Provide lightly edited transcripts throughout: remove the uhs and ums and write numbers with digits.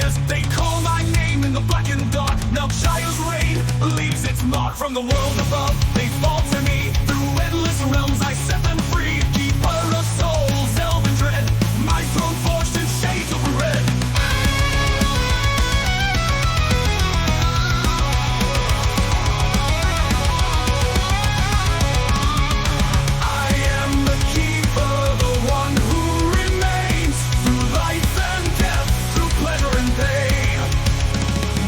years. They call my name in the black and dark. Now Shire's reign leaves its mark from the world above. They fall to me through endless realms. I set them free. Keeper of souls, elven dread. My throne forged in shades of red. I am the keeper, the one who remains through life and death, through pleasure and pain.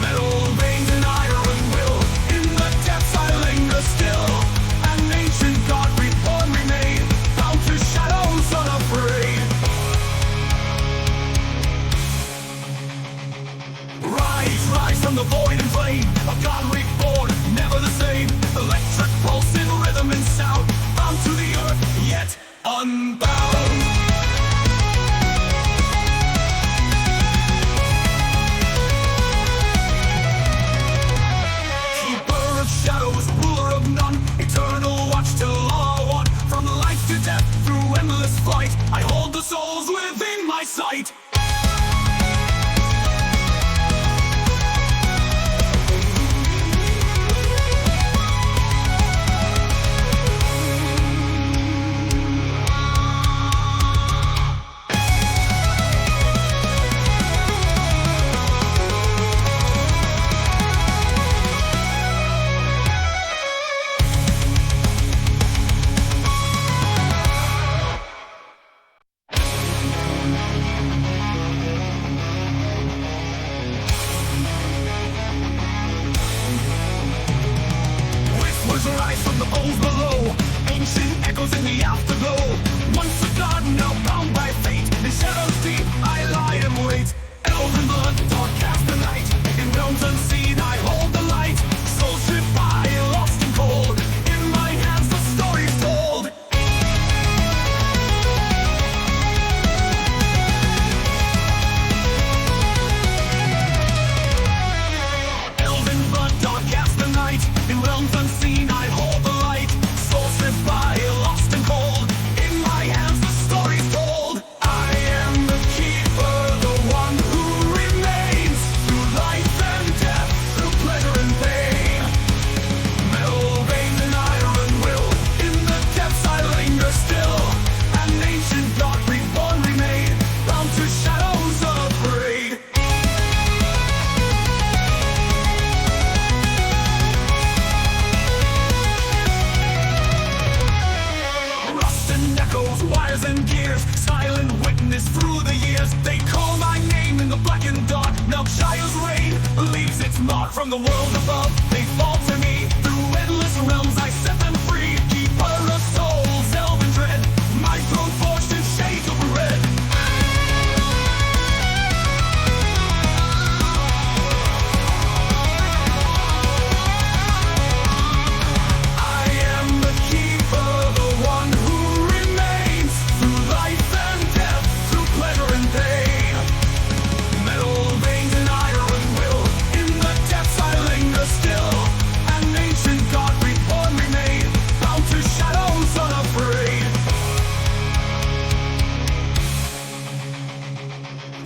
Metal veins and iron will, in the depths I linger still. An ancient god reborn remain, bound to shadows unafraid. Rise, rise from the void and flame, a god reborn, never the same. Electric pulse in rhythm and sound, bound to the earth, yet unbound. Keeper of shadows, ruler of none, eternal watch till all are one. From life to death, through endless flight, I hold the souls within my sight. Whispers rise from the bones below, ancient echoes in the afterglow. Once a god, now bound by fate, in shadows deep I lie and wait. Elven blood, dark cast the night, in realms unseen I hold the light. Soul stripped by, lost and cold, in my hands the story's told. Elven blood, dark cast the night, in realms unseen I hold the light. Soul stripped by, lost and cold, in my hands the story's told. I am the keeper, the one who remains through life and death, through pleasure and pain. Metal veins and iron will, in the depths I linger still. An ancient god reborn remain, bound to shadows unafraid. Rust and echoes, wires and gears, silent witness through the years. They call my name in the black and dark. Now Shire's reign leaves its mark from the world above. They fall to me through endless realms. I set them free. Keeper of souls, elven dread. My throne forged in shades of red. I am the keeper, the one who remains through life and death, through pleasure and pain. Metal veins and iron will, in the depths I linger still. An ancient god reborn remain, bound to shadows unafraid.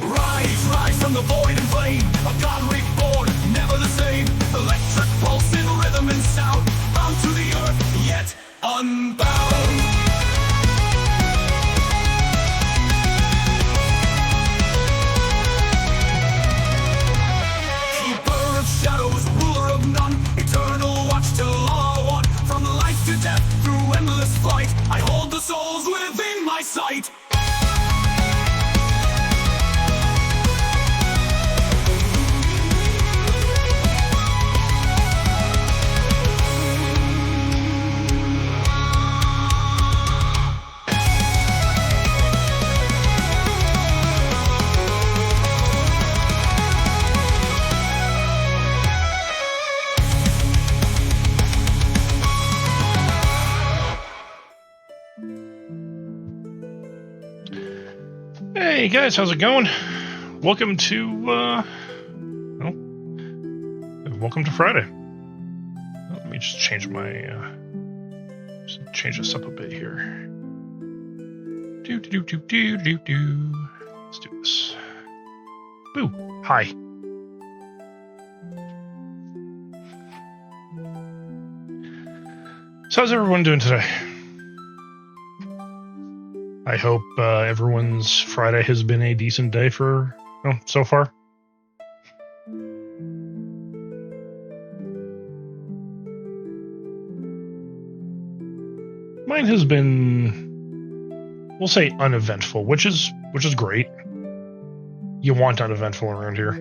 Rise, rise from the void and flame, a god reborn, never the same. Electric pulse in rhythm and sound, bound to the earth, yet unbound. Keeper of shadows, ruler of none, eternal watch till all are one. From life to death, through endless flight, I hold the souls within my sight. Hey guys, how's it going? Welcome to welcome to Friday. Let me just change my change this up a bit here. Let's do this. Boo! Hi. So how's everyone doing today? I hope everyone's Friday has been a decent day for so far. Mine has been, we'll say, uneventful, which is great. You want uneventful around here.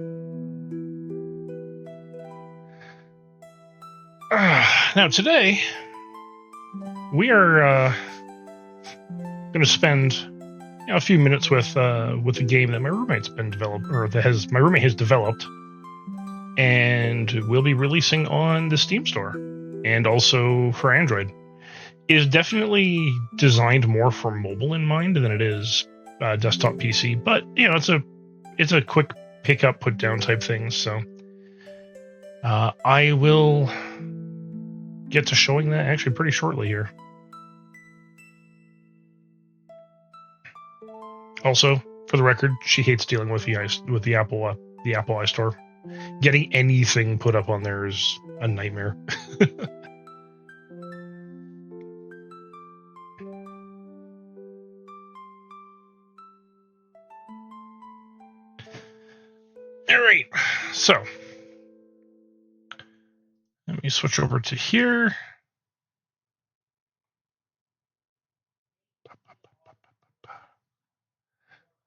Now today, we are going to spend a few minutes with a game that my roommate's been developed, or my roommate has developed, and we'll be releasing on the Steam store and also for Android. It is definitely designed more for mobile in mind than it is desktop PC, but it's a quick pick up, put down type thing. So I will get to showing that actually pretty shortly here. Also, for the record, she hates dealing with the Apple iStore. Getting anything put up on there is a nightmare. All right, so let me switch over to here.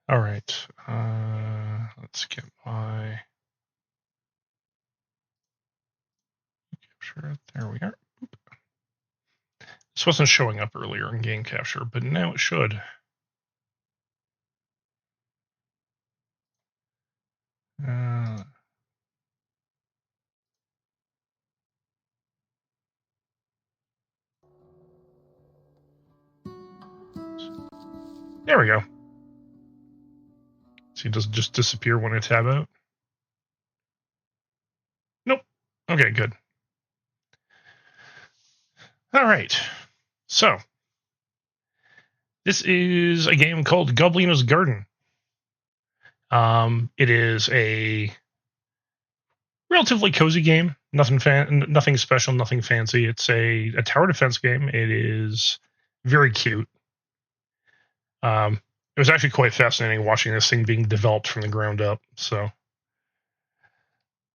All right, let's get my capture. There we are. This wasn't showing up earlier in game capture, but now it should. There we go. See, does it just disappear when I tab out? Nope. Okay, good. All right. So, this is a game called Goblinna's Garden. It is a relatively cozy game. Nothing special, nothing fancy. It's a tower defense game. It is very cute. It was actually quite fascinating watching this thing being developed from the ground up. So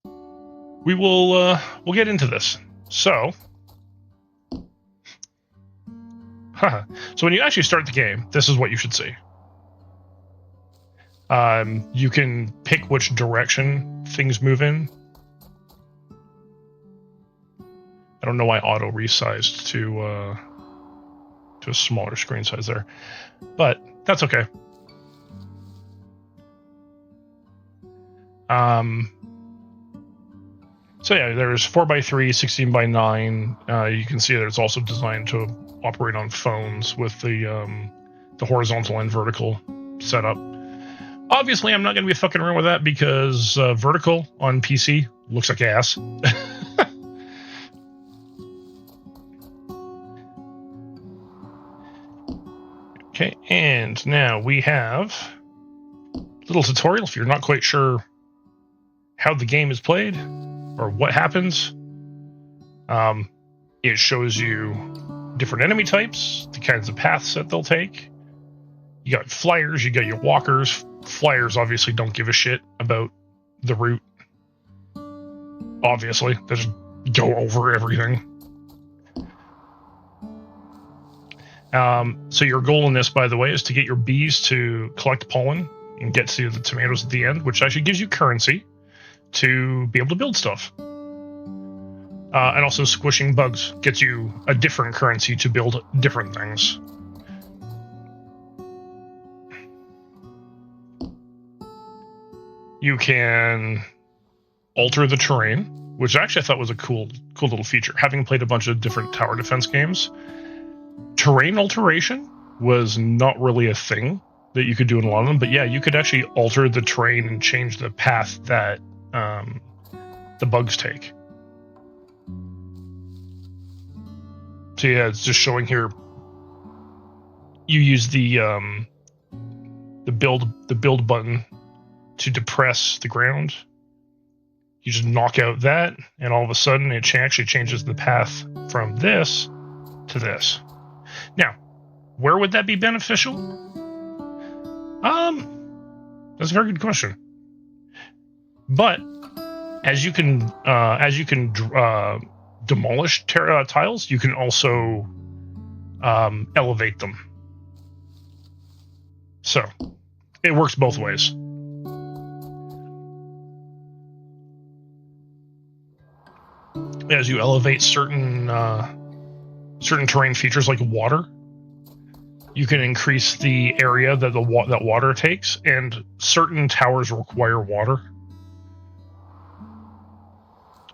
we'll get into this. So when you actually start the game, this is what you should see. You can pick which direction things move in. I don't know why auto resized to a smaller screen size there, but that's okay. So yeah, there's 4x3, 16x9. You can see that it's also designed to operate on phones with the horizontal and vertical setup. Obviously, I'm not going to be fucking around with that because vertical on PC looks like ass. Okay, and now we have a little tutorial if you're not quite sure how the game is played or what happens. It shows you different enemy types, the kinds of paths that they'll take. You got flyers, you got your walkers. Flyers obviously don't give a shit about the route. Obviously, they just go over everything. So your goal in this, by the way, is to get your bees to collect pollen and get to the tomatoes at the end, which actually gives you currency to be able to build stuff. And also squishing bugs gets you a different currency to build different things. You can alter the terrain, which actually I thought was a cool little feature. Having played a bunch of different tower defense games, terrain alteration was not really a thing that you could do in a lot of them, but yeah, you could actually alter the terrain and change the path that the bugs take. So yeah, it's just showing here. You use the build button to depress the ground. You just knock out that, and all of a sudden it actually changes the path from this to this. Now, where would that be beneficial? That's a very good question. But as you can demolish tiles, you can also elevate them. So it works both ways. As you elevate certain terrain features like water, you can increase the area that that water takes, and certain towers require water.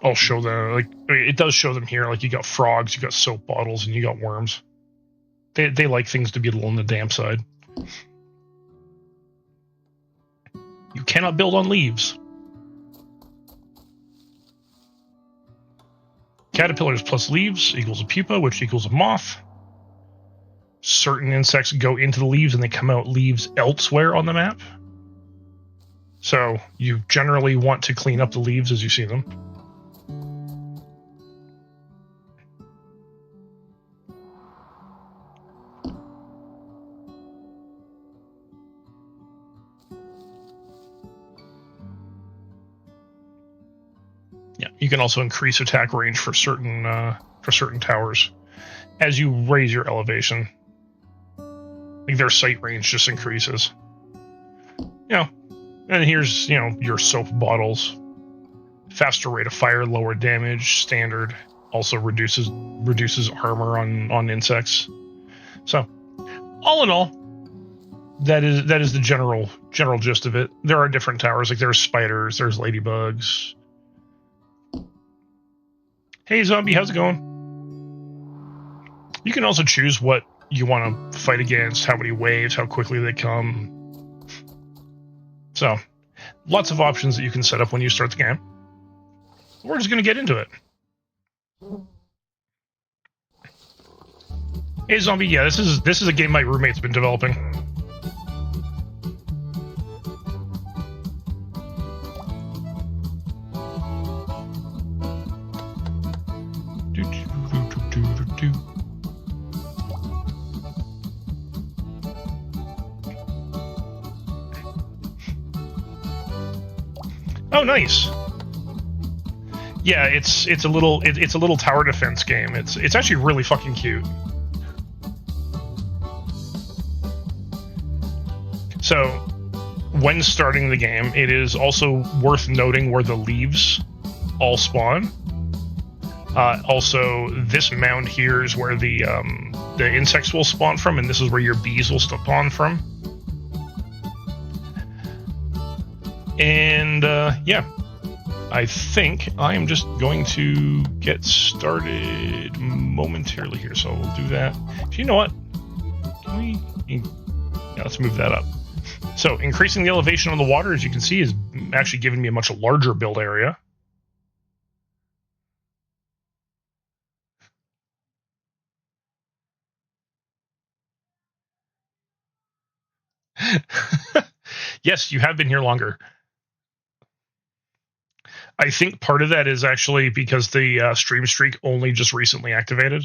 I'll show them. Like, it does show them here. Like, you got frogs, you got soap bottles, and you got worms. They like things to be a little on the damp side. You cannot build on leaves. Caterpillars plus leaves equals a pupa, which equals a moth. Certain insects go into the leaves and they come out leaves elsewhere on the map. So you generally want to clean up the leaves as you see them. Yeah, you can also increase attack range for certain towers as you raise your elevation. Like, their sight range just increases. And here's, your soap bottles. Faster rate of fire, lower damage, standard. Also reduces armor on insects. So, all in all, that is the general gist of it. There are different towers, like there's spiders, there's ladybugs. Hey zombie, how's it going? You can also choose what you want to fight against, how many waves, how quickly they come. So, lots of options that you can set up when you start the game. We're just going to get into it. Hey zombie, yeah, this is a game my roommate's been developing. Oh, nice. Yeah, it's a little tower defense game. It's actually really fucking cute. So, when starting the game, it is also worth noting where the leaves all spawn. Also, this mound here is where the insects will spawn from, and this is where your bees will spawn from. And yeah, I think I am just going to get started momentarily here, so we'll do that. You know what? Yeah, let's move that up. So, increasing the elevation on the water, as you can see, is actually giving me a much larger build area. Yes, you have been here longer. I think part of that is actually because the stream streak only just recently activated.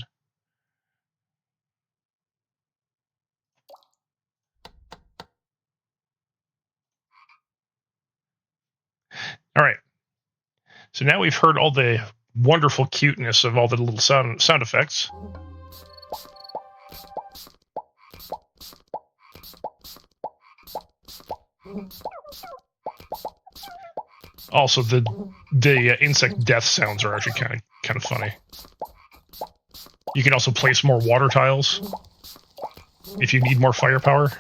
All right. So now we've heard all the wonderful cuteness of all the little sound effects. Also, the insect death sounds are actually kind of funny. You can also place more water tiles if you need more firepower.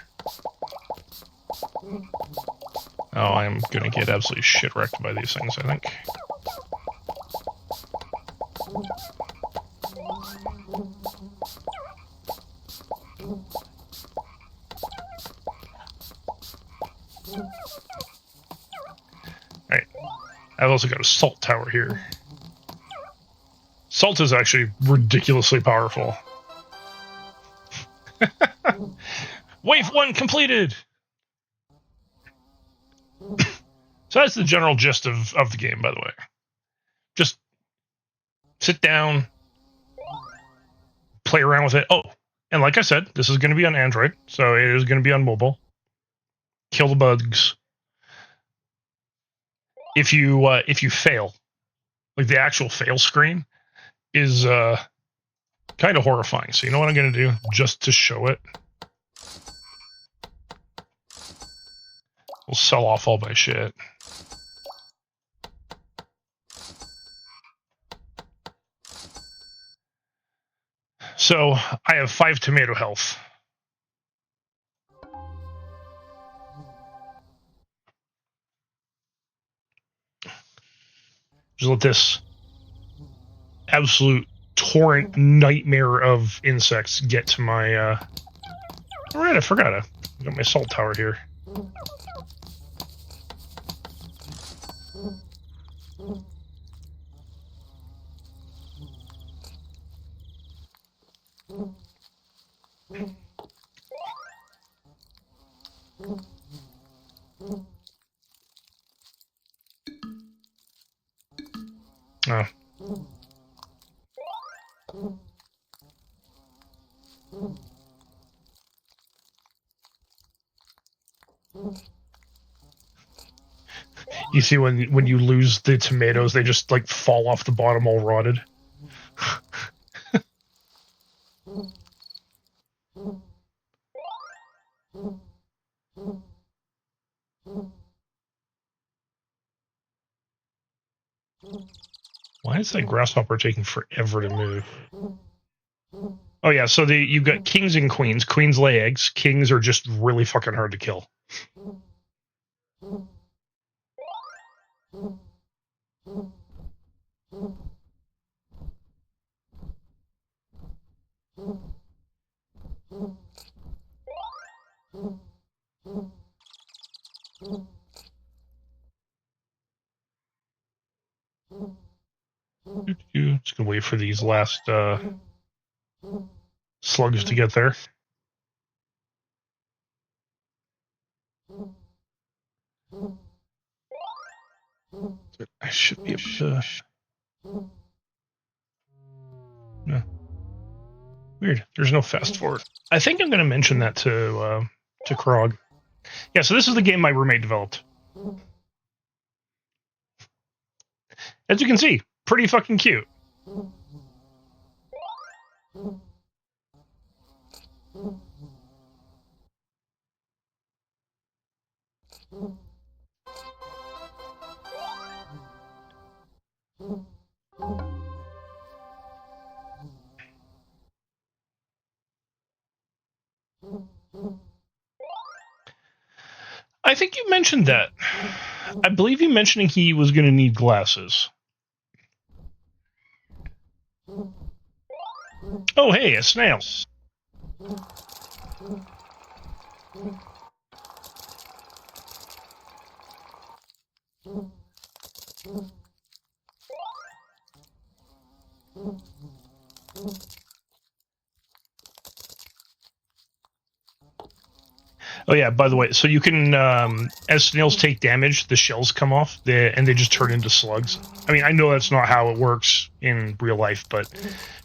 Oh, I'm gonna get absolutely shit wrecked by these things, I think. Alright. I've also got a salt tower here. Salt is actually ridiculously powerful. Wave 1 completed! So that's the general gist of the game, by the way. Just sit down, play around with it. Oh, and like I said, this is going to be on Android, so it is going to be on mobile. Kill the bugs. If you fail, like the actual fail screen is kind of horrifying. So you know what I'm going to do just to show it? We'll sell off all my shit. So I have 5 tomato health. Just let this absolute torrent nightmare of insects get to my... Alright, I forgot. I got my salt tower here. Oh. You see when you lose the tomatoes, they just like fall off the bottom all rotted. Why is that grasshopper taking forever to move? Oh yeah, so you've got kings and queens. Queens lay eggs. Kings are just really fucking hard to kill. Just gonna wait for these last slugs to get there. I should be able to... No. Weird. There's no fast forward. I think I'm going to mention that to Krog. Yeah, so this is the game my roommate developed. As you can see, pretty fucking cute. I think you mentioned that. I believe you mentioning he was going to need glasses. Oh, hey, a snail. Oh yeah, by the way, so you can, as snails take damage, the shells come off, and they just turn into slugs. I mean, I know that's not how it works in real life, but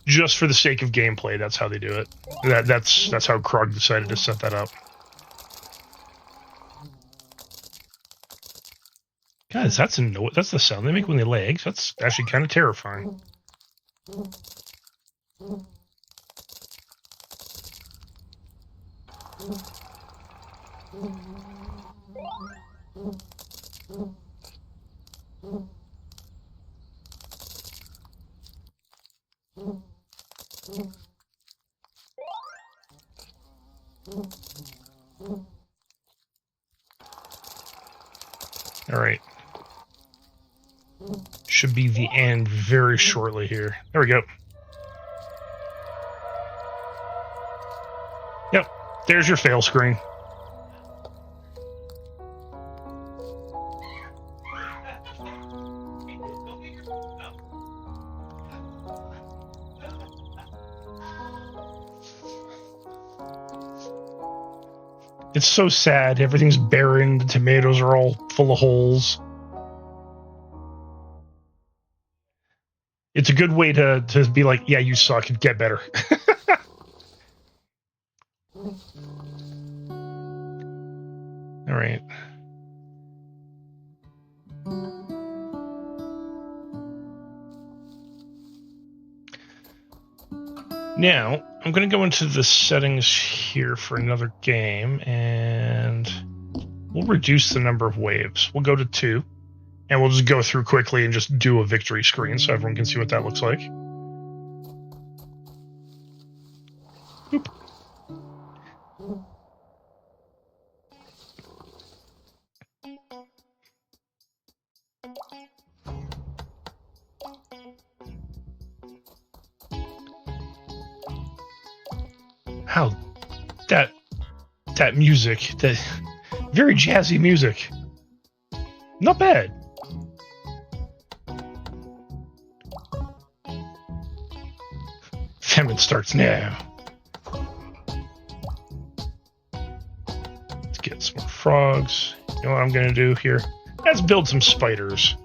just for the sake of gameplay, that's how they do it. That's how Krog decided to set that up. Guys, that's the sound they make when they lay eggs. That's actually kind of terrifying. All right. Should be the end very shortly here. There we go. Yep. There's your fail screen. It's so sad. Everything's barren. The tomatoes are all full of holes. It's a good way to be like, yeah, you suck. Get better. Now, I'm going to go into the settings here for another game, and we'll reduce the number of waves. We'll go to 2, and we'll just go through quickly and just do a victory screen so everyone can see what that looks like. Boop. How that music, that very jazzy music, not bad. Famine starts now. Let's get some more frogs. You know what I'm gonna do here? Let's build some spiders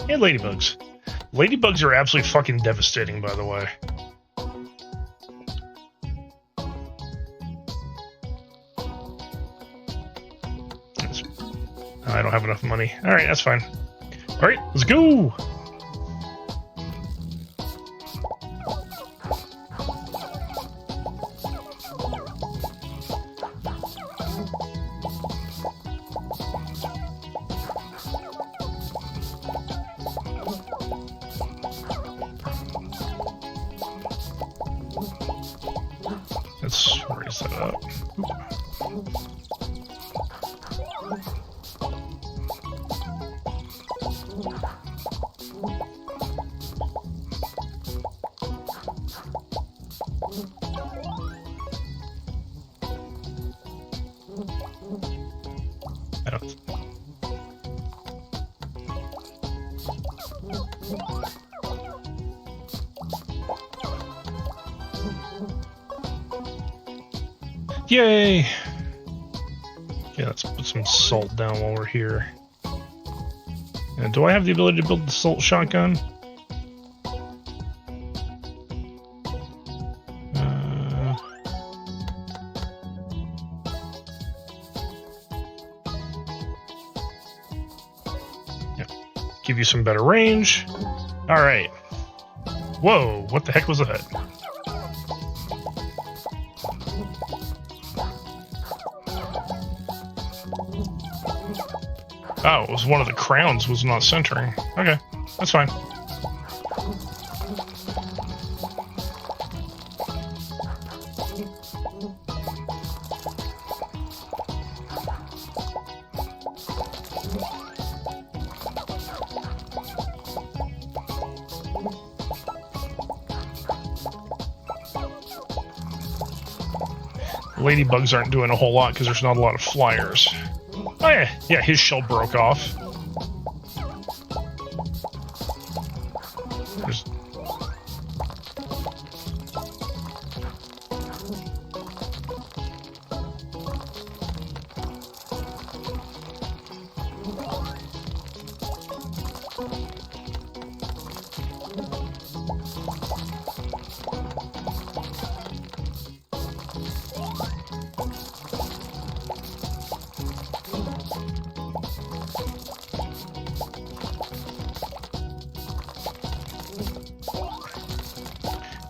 and ladybugs. Ladybugs are absolutely fucking devastating, by the way. I don't have enough money. Alright, that's fine. Alright, let's go! Let's raise that up. I don't. Yay! Yeah, let's put some salt down while we're here. And do I have the ability to build the salt shotgun? Yeah. Give you some better range. Alright. Whoa, what the heck was that? Oh, it was one of the crowns was not centering. Okay, that's fine. Ladybugs aren't doing a whole lot because there's not a lot of flyers. Oh yeah, yeah, his shell broke off. There's...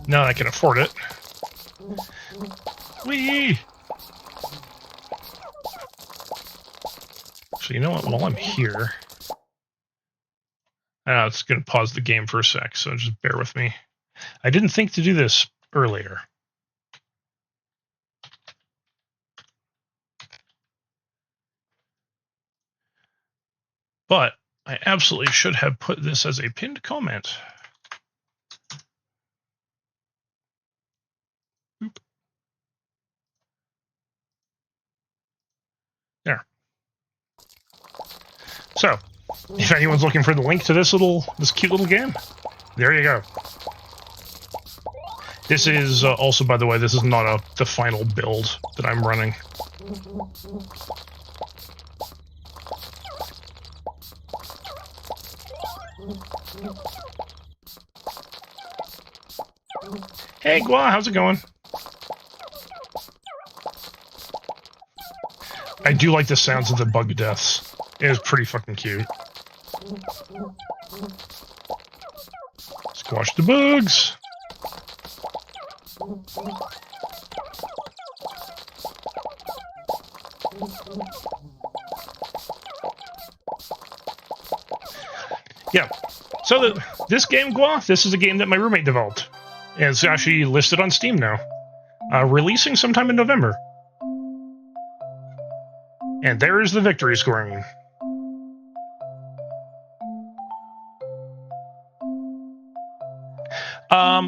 Now I can afford it. Whee! So you know what? While I'm here, it's going to pause the game for a sec, so just bear with me. I didn't think to do this earlier. But I absolutely should have put this as a pinned comment. Oop. There. So, if anyone's looking for the link to this cute little game, there you go. This is also, by the way, this is not the final build that I'm running. Hey, Gua, how's it going? I do like the sounds of the bug deaths. It is pretty fucking cute. Let's Squash the bugs. Yeah. So this game, Gua, this is a game that my roommate developed. And it's actually listed on Steam now. Releasing sometime in November. And there's the victory scoring.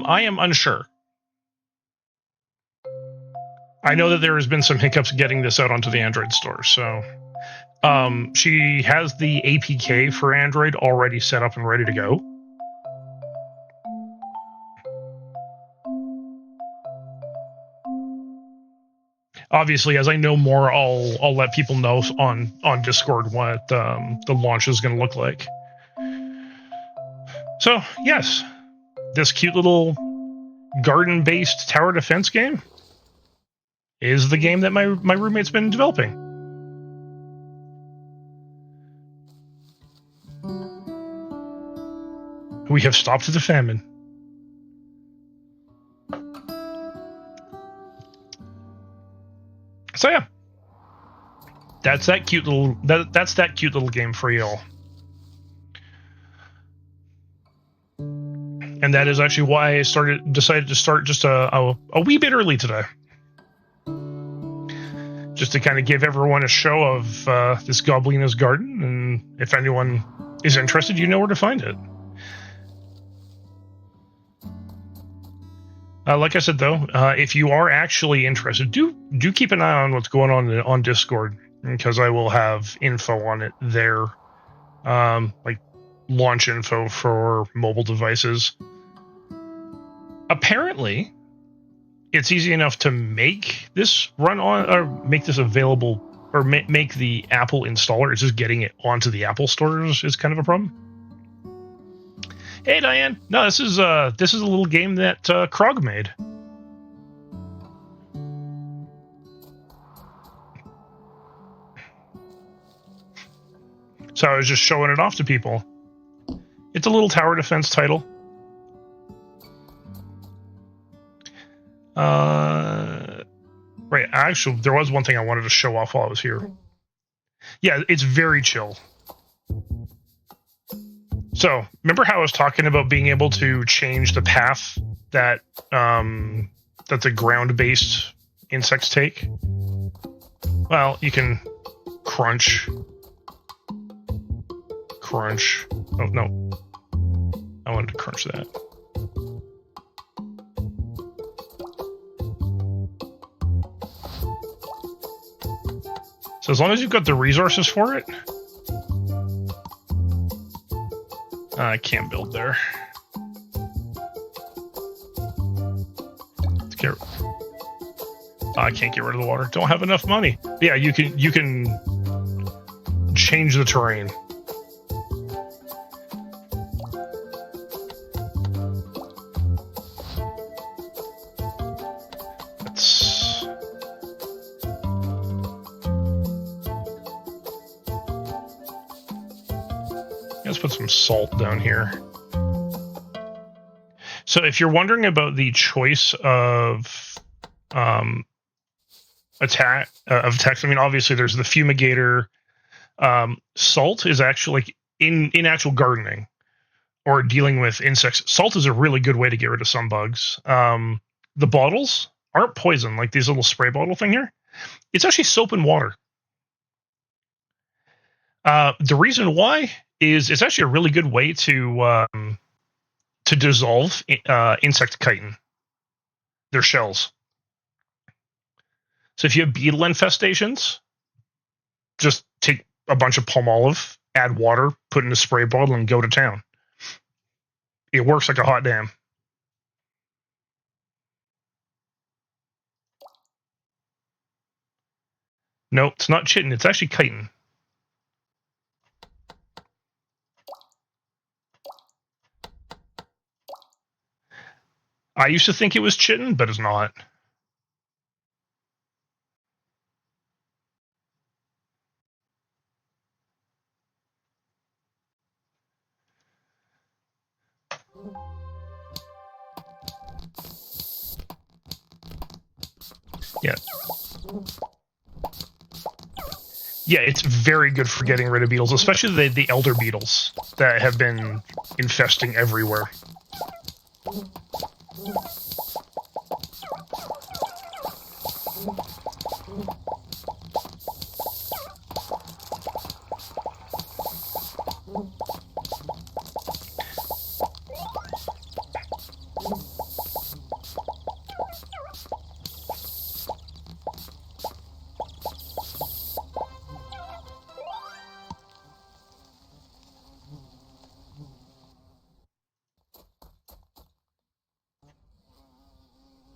I am unsure. I know that there has been some hiccups getting this out onto the Android store, so she has the APK for Android already set up and ready to go. Obviously, as I know more, I'll let people know on Discord what the launch is going to look like. So yes, this cute little garden-based tower defense game is the game that my roommate's been developing. We have stopped the famine. So yeah, that's that cute little game for you all. And that is actually why I decided to start just a wee bit early today. Just to kind of give everyone a show of this Goblinna's garden, and if anyone is interested, you know where to find it. Like I said, though, if you are actually interested, do keep an eye on what's going on Discord, because I will have info on it there, like launch info for mobile devices. Apparently, it's easy enough to make this run on, or make this available, or make the Apple installer. It's just getting it onto the Apple stores is kind of a problem. Hey, Diane. No, this is a little game that Krog made. So I was just showing it off to people. It's a little tower defense title. Right. Actually, there was one thing I wanted to show off while I was here. Yeah, it's very chill. So, remember how I was talking about being able to change the path that the ground-based insects take? Well, you can crunch. Oh, no. I wanted to crunch that. So as long as you've got the resources for it, I can't build there. I can't get rid of the water. Don't have enough money. Yeah, you can change the terrain. Let's put some salt down here. So if you're wondering about the choice of attacks, I mean, obviously there's the fumigator. Salt is actually, like, in actual gardening or dealing with insects, salt is a really good way to get rid of some bugs. The bottles aren't poison, like these little spray bottle thing here. It's actually soap and water. The reason why is it's actually a really good way to dissolve insect chitin, their shells. So if you have beetle infestations, just take a bunch of palm olive, add water, put in a spray bottle, and go to town. It works like a hot damn. No, it's not chitin. It's actually chitin. I used to think it was chitin, but it's not. Yeah. Yeah, it's very good for getting rid of beetles, especially the elder beetles that have been infesting everywhere.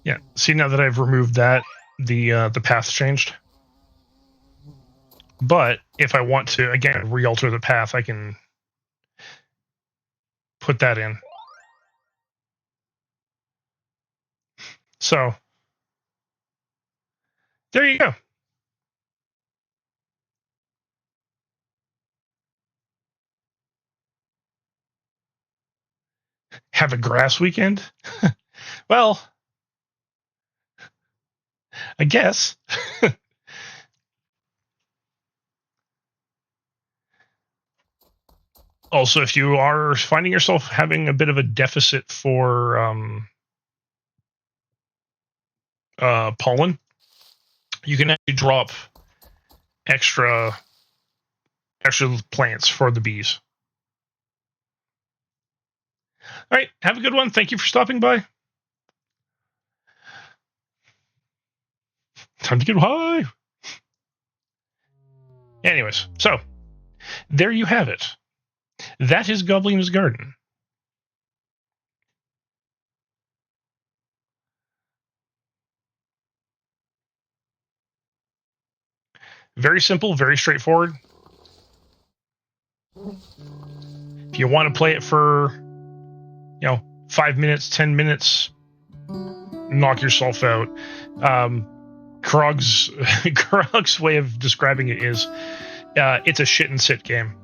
Yeah, see, now that I've removed that, the path changed. But if I want to, again, re-alter the path, I can put that in. So, there you go. Have a grass weekend? Well, I guess. Also, if you are finding yourself having a bit of a deficit for pollen, you can actually drop extra plants for the bees. All right, have a good one. Thank you for stopping by. Time to get high. Anyways, so there you have it. That is Goblinna's garden. Very simple, very straightforward. If you want to play it for, 5 minutes, 10 minutes, knock yourself out. Krog's way of describing it is, it's a shit and sit game.